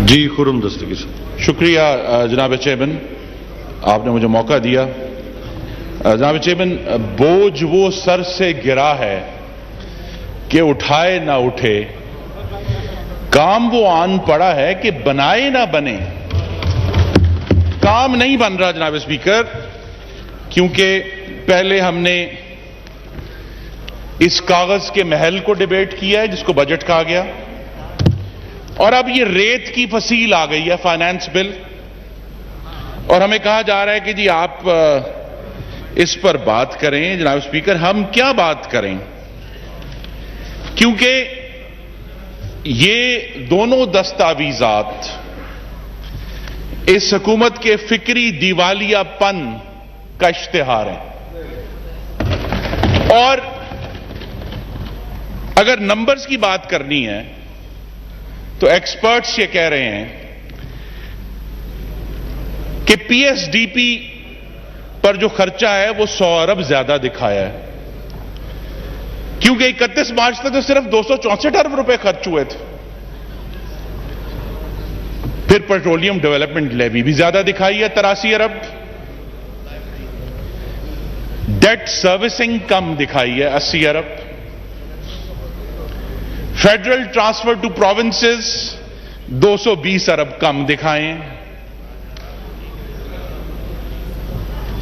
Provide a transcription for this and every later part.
जी खुर्रम दस्तगीर साहब। शुक्रिया जनाब चेयरमैन, आपने मुझे मौका दिया। जनाब चेयरमैन, बोझ वो सर से गिरा है कि उठाए ना उठे, काम वो आन पड़ा है कि बनाए ना बने। काम नहीं बन रहा जनाब स्पीकर, क्योंकि पहले हमने इस कागज के महल को डिबेट किया है जिसको बजट कहा गया, और अब ये रेत की फसील आ गई है फाइनेंस बिल, और हमें कहा जा रहा है कि जी आप इस पर बात करें। जनाब स्पीकर, हम क्या बात करें, क्योंकि ये दोनों दस्तावेजात इस हुकूमत के फिक्री दिवालियापन का इश्तिहार है। और अगर नंबर्स की बात करनी है तो एक्सपर्ट्स ये कह रहे हैं कि पीएसडीपी पर जो खर्चा है वो 100 अरब ज्यादा दिखाया है, क्योंकि 31 मार्च तक तो सिर्फ 264 अरब रुपए खर्च हुए थे। फिर पेट्रोलियम डेवलपमेंट लेवी भी ज्यादा दिखाई है 83 अरब, डेट सर्विसिंग कम दिखाई है 80 अरब, फेडरल ट्रांसफर टू प्रोविंसेस 220 अरब कम दिखाएं।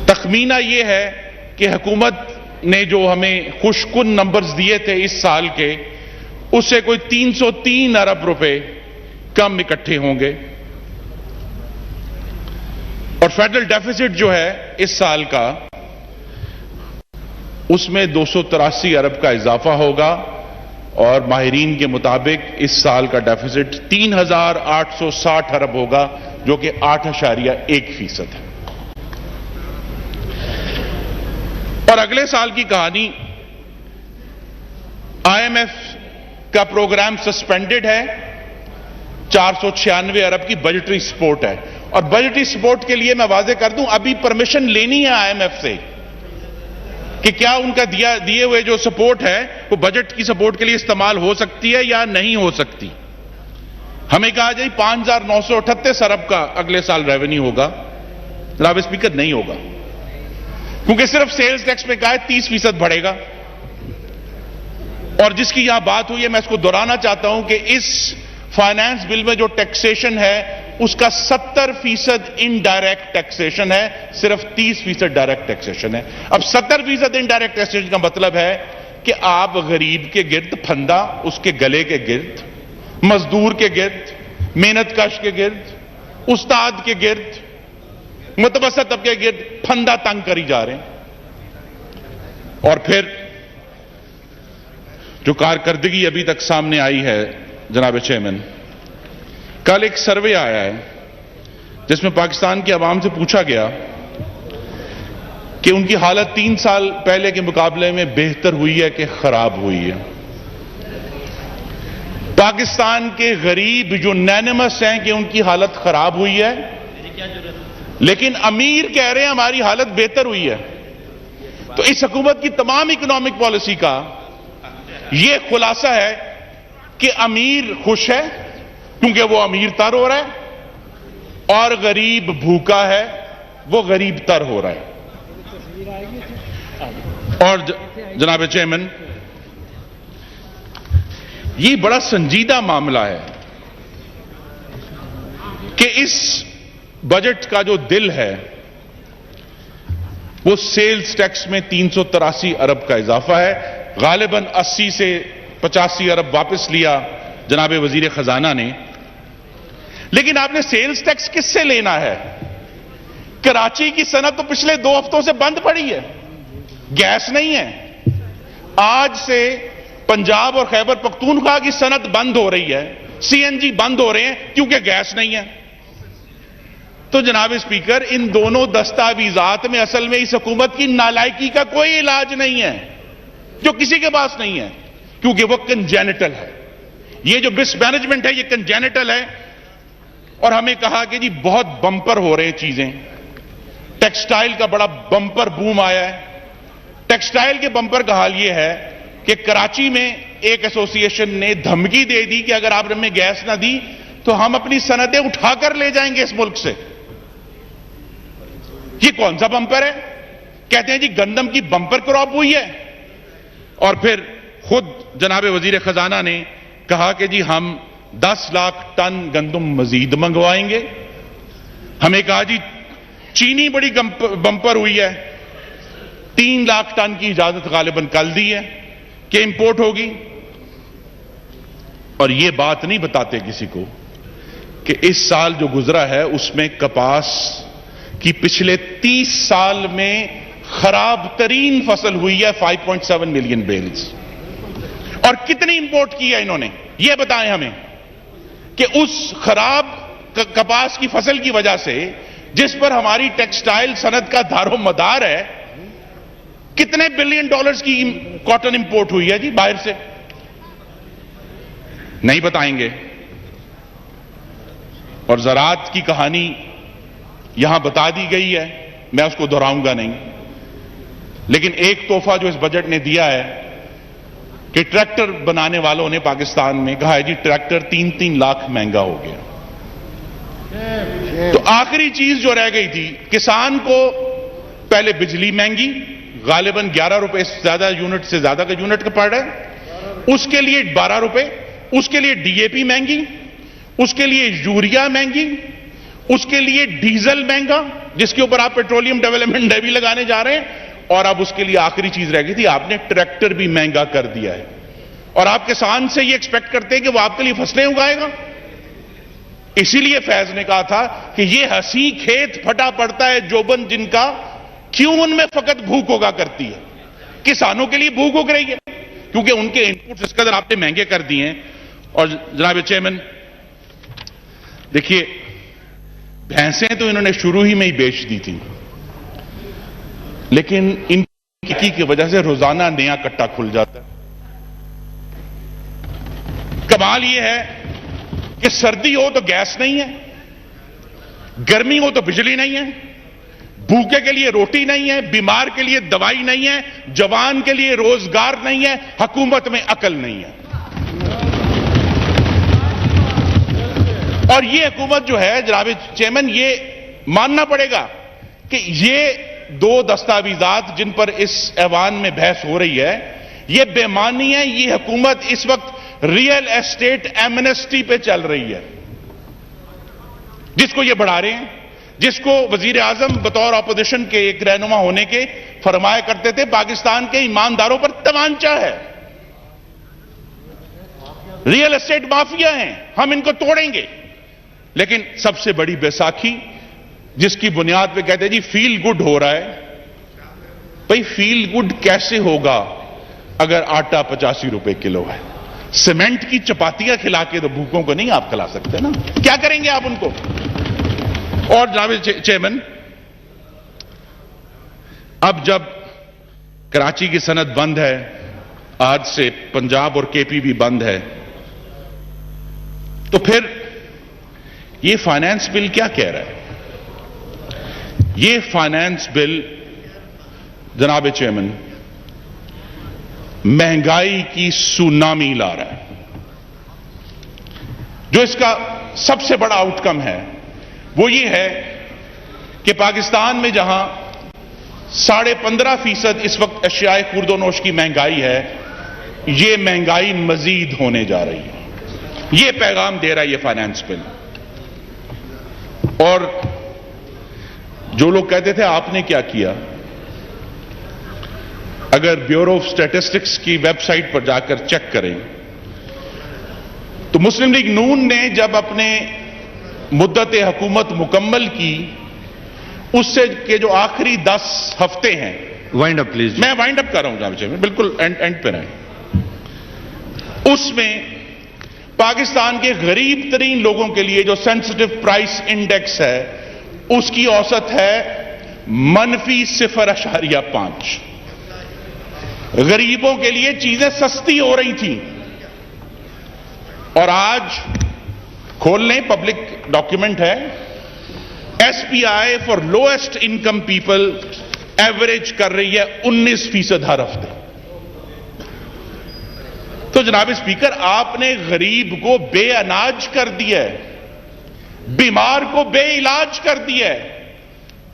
तखमीना यह है कि हुकूमत ने जो हमें खुशकुन नंबर्स दिए थे इस साल के, उससे कोई 303 अरब रुपए कम इकट्ठे होंगे, और फेडरल डेफिसिट जो है इस साल का, उसमें 283 अरब का इजाफा होगा, और माहिरीन के मुताबिक इस साल का डेफिसिट 3860 अरब होगा, जो कि 8.1% है। और अगले साल की कहानी, आईएमएफ का प्रोग्राम सस्पेंडेड है, 496 अरब की बजटरी सपोर्ट है, और बजटरी सपोर्ट के लिए मैं वाजे कर दूं, अभी परमिशन लेनी है आईएमएफ से कि क्या उनका दिए हुए जो सपोर्ट है वो बजट की सपोर्ट के लिए इस्तेमाल हो सकती है या नहीं हो सकती। हमें कहा जाए 5938 अरब का अगले साल रेवेन्यू होगा। जनाब स्पीकर, नहीं होगा, क्योंकि सिर्फ सेल्स टैक्स पे कहा है 30% बढ़ेगा, और जिसकी यहां बात हुई है मैं इसको दोहराना चाहता हूं कि इस फाइनेंस बिल में जो टैक्सेशन है उसका 70% इनडायरेक्ट टैक्सेशन है, सिर्फ 30% डायरेक्ट टैक्सेशन है। अब 70% इनडायरेक्ट टैक्सेशन का मतलब है कि आप गरीब के गिर्द फंदा, उसके गले के गिर्द, मजदूर के गिर्द, मेहनतकश के गिर्द, उस्ताद के गिर्द, मुतवस्सित तबके के गिर्द फंदा तंग करी जा रहे हैं। और फिर जो कारकर्दगी अभी तक सामने आई है जनाब चेयरमैन, कल एक सर्वे आया है जिसमें पाकिस्तान की आवाम से पूछा गया कि उनकी हालत 3 साल पहले के मुकाबले में बेहतर हुई है कि खराब हुई है। पाकिस्तान के गरीब जो नैनमस हैं कि उनकी हालत खराब हुई है, लेकिन अमीर कह रहे हैं हमारी हालत बेहतर हुई है। तो इस हुकूमत की तमाम इकोनॉमिक पॉलिसी का यह खुलासा है कि अमीर खुश है क्योंकि वो अमीर तर हो रहा है, और गरीब भूखा है, वो गरीब तर हो रहा है। और जनाब चेयरमैन, ये बड़ा संजीदा मामला है कि इस बजट का जो दिल है वो सेल्स टैक्स में 383 अरब का इजाफा है। गालिबन 80 से 85 अरब वापस लिया जनाब वजीर खजाना ने, लेकिन आपने सेल्स टैक्स किससे लेना है? कराची की सनत तो पिछले 2 हफ्तों से बंद पड़ी है, गैस नहीं है। आज से पंजाब और खैबर पख्तूनख्वा की सनत बंद हो रही है, सीएनजी बंद हो रहे हैं क्योंकि गैस नहीं है। तो जनाब स्पीकर, इन दोनों दस्तावेजात में असल में इस हुकूमत की नालायकी का कोई इलाज नहीं है, जो किसी के पास नहीं है, क्योंकि वो कंजेनिटल है। ये जो मिसमैनेजमेंट है ये कंजेनिटल है। और हमें कहा कि जी बहुत बंपर हो रहे हैं चीजें, टेक्सटाइल का बड़ा बंपर बूम आया है। टेक्सटाइल के बंपर का हाल यह है कि कराची में एक एसोसिएशन ने धमकी दे दी कि अगर आप हमें गैस ना दी तो हम अपनी सनतें उठाकर ले जाएंगे इस मुल्क से। ये कौन सा बंपर है? कहते हैं जी गंदम की बंपर क्रॉप हुई है, और फिर खुद जनाब वजीर खजाना ने कहा कि जी हम 10 लाख टन गंदम मजीद मंगवाएंगे। हमें कहा जी चीनी बड़ी बंपर हुई है, 3 लाख टन की इजाजत गालिबन कल दी है कि इंपोर्ट होगी। और यह बात नहीं बताते किसी को कि इस साल जो गुजरा है उसमें कपास की पिछले 30 साल में खराब तरीन फसल हुई है, 5.7 मिलियन बेल्स। और कितनी इंपोर्ट की है इन्होंने, यह बताएं हमें कि उस खराब कपास की फसल की वजह से, जिस पर हमारी टेक्सटाइल सनत का दारो मदार है, कितने बिलियन डॉलर्स की कॉटन इंपोर्ट हुई है जी बाहर से? नहीं बताएंगे। और ज़राअत की कहानी यहां बता दी गई है, मैं उसको दोहराऊंगा नहीं। लेकिन एक तोहफा जो इस बजट ने दिया है कि ट्रैक्टर बनाने वालों ने पाकिस्तान में कहा है जी ट्रैक्टर 3-3 लाख महंगा हो गया। तो आखिरी चीज जो रह गई थी, किसान को पहले बिजली महंगी, गालिबन 11 रुपए से ज्यादा यूनिट से ज्यादा का यूनिट का पड़ रहा है, उसके लिए 12 रुपए, उसके लिए डीएपी महंगी, उसके लिए यूरिया महंगी, उसके लिए डीजल महंगा, जिसके ऊपर आप पेट्रोलियम डेवलपमेंट लेवी लगाने जा रहे हैं, और अब उसके लिए आखिरी चीज रह गई थी, आपने ट्रैक्टर भी महंगा कर दिया है। और आप किसान से ये एक्सपेक्ट करते हैं कि वो आपके लिए फसलें उगाएगा। इसीलिए फैज ने कहा था कि ये हंसी खेत फटा पड़ता है जोबन जिनका, क्यों उनमें फकत भूख होगा करती है। किसानों के लिए भूख उग रही है क्योंकि उनके इनपुट्स इस कदर आपने महंगे कर दिए हैं। और जनाब चेयरमैन देखिए, भैंसें तो इन्होंने शुरू ही में ही बेच दी थी, लेकिन इनकी की वजह से रोजाना नया कट्टा खुल जाता है। कमाल यह है कि सर्दी हो तो गैस नहीं है, गर्मी हो तो बिजली नहीं है, भूखे के लिए रोटी नहीं है, बीमार के लिए दवाई नहीं है, जवान के लिए रोजगार नहीं है, हुकूमत में अकल नहीं है। और ये हुकूमत जो है जनाब चेयरमैन, ये मानना पड़ेगा कि ये 2 दस्तावेजात जिन पर इस ऐवान में बहस हो रही है, ये बेमानी है। ये हुकूमत इस वक्त रियल एस्टेट एमनेस्टी पे चल रही है, जिसको ये बढ़ा रहे हैं, जिसको वजीर आजम बतौर ऑपोजिशन के एक रहनुमा होने के फरमाया करते थे पाकिस्तान के ईमानदारों पर तमांचा है। रियल एस्टेट माफिया हैं, हम इनको तोड़ेंगे। लेकिन सबसे बड़ी बैसाखी जिसकी बुनियाद पे कहते हैं जी फील गुड हो रहा है। भाई फील गुड कैसे होगा अगर आटा 85 रुपए किलो है? सीमेंट की चपातियां खिला के तो भूखों को नहीं आप खिला सकते ना, क्या करेंगे आप उनको? और जनाब चेयरमैन, अब जब कराची की सनत बंद है, आज से पंजाब और केपी भी बंद है, तो फिर ये फाइनेंस बिल क्या कह रहा है? ये फाइनेंस बिल जनाब चेयरमैन महंगाई की सुनामी ला रहा है। जो इसका सबसे बड़ा आउटकम है वो ये है कि पाकिस्तान में जहां 15.5% इस वक्त अशियाए खुर्दोनोश की महंगाई है, ये महंगाई मजीद होने जा रही है। ये पैगाम दे रहा है ये फाइनेंस बिल। और जो लोग कहते थे आपने क्या किया, अगर ब्यूरो ऑफ स्टैटिस्टिक्स की वेबसाइट पर जाकर चेक करें तो मुस्लिम लीग नून ने जब अपने मुद्दत हुकूमत मुकम्मल की, उससे के जो आखिरी 10 हफ्ते हैं, वाइंड अप प्लीज। मैं वाइंड अप कर रहा हूं जनाब चेयरमैन, बिल्कुल एंड पे रहें। उसमें पाकिस्तान के गरीब तरीन लोगों के लिए जो सेंसिटिव प्राइस इंडेक्स है, उसकी औसत है -0.5। गरीबों के लिए चीजें सस्ती हो रही थी। और आज खोल लें, पब्लिक डॉक्यूमेंट है, SPI for lowest income people average कर रही है 19% हर हफ्ते। तो जनाब स्पीकर, आपने गरीब को बेअनाज कर दिया है। बीमार को बेइलाज कर दिया है,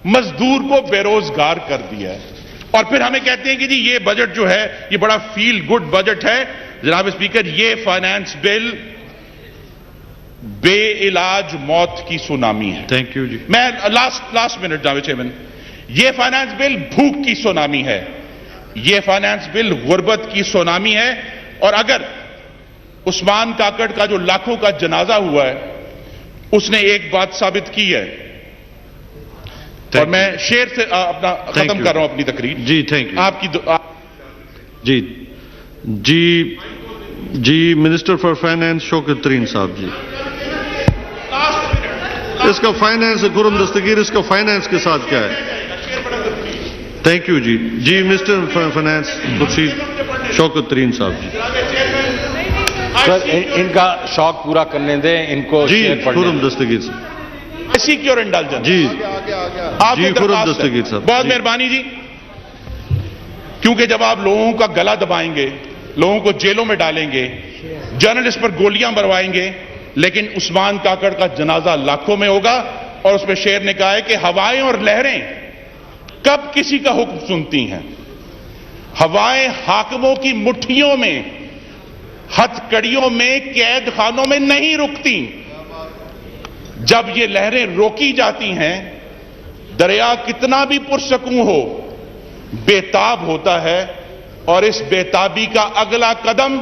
मजदूर को बेरोजगार कर दिया है, और फिर हमें कहते हैं कि जी ये बजट जो है ये बड़ा फील गुड बजट है। जनाब स्पीकर, ये फाइनेंस बिल बेइलाज मौत की सुनामी है। थैंक यू जी। मैं लास्ट मिनट जनाब चेयरमैन, ये फाइनेंस बिल भूख की सुनामी है, ये फाइनेंस बिल गुर्बत की सुनामी है। और अगर उस्मान काकड़ का जो लाखों का जनाजा हुआ है उसने एक बात साबित की है, और मैं शेर से अपना खत्म कर रहा हूं अपनी तकरीर जी। थैंक यू आपकी जी जी जी। Minister for finance Shaukat Tarin साहब जी। इसका फाइनेंस खुरम दस्तगीर, इसका फाइनेंस के साथ क्या है? थैंक यू जी। जी minister for finance Khurshid Shaukat Tarin साहब जी। सर इनका शौक पूरा करने दें, इनको जी शेर पढ़ने खुरम दें। दस्तगीर साहब सिक्योर इंटेलिजेंस जी। आपकी जी खुरम दरख्वास्त है। दस्तगीर साहब बहुत जी। मेहरबानी जी, क्योंकि जब आप लोगों का गला दबाएंगे, लोगों को जेलों में डालेंगे, जर्नलिस्ट पर गोलियां मरवाएंगे, लेकिन उस्मान काकड़ का जनाजा लाखों में होगा। और उसमें शेर ने कहा है कि हवाएं और लहरें कब किसी का हुक्म सुनती हैं, हवाएं हाकिमों की मुट्ठियों में, हथकड़ियों में, कैद खानों में नहीं रुकती। जब ये लहरें रोकी जाती हैं, दरिया कितना भी पुरसकूं हो बेताब होता है, और इस बेताबी का अगला कदम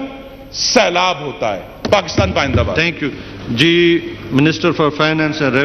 सैलाब होता है। पाकिस्तान जिंदाबाद। थैंक यू जी। Minister for finance and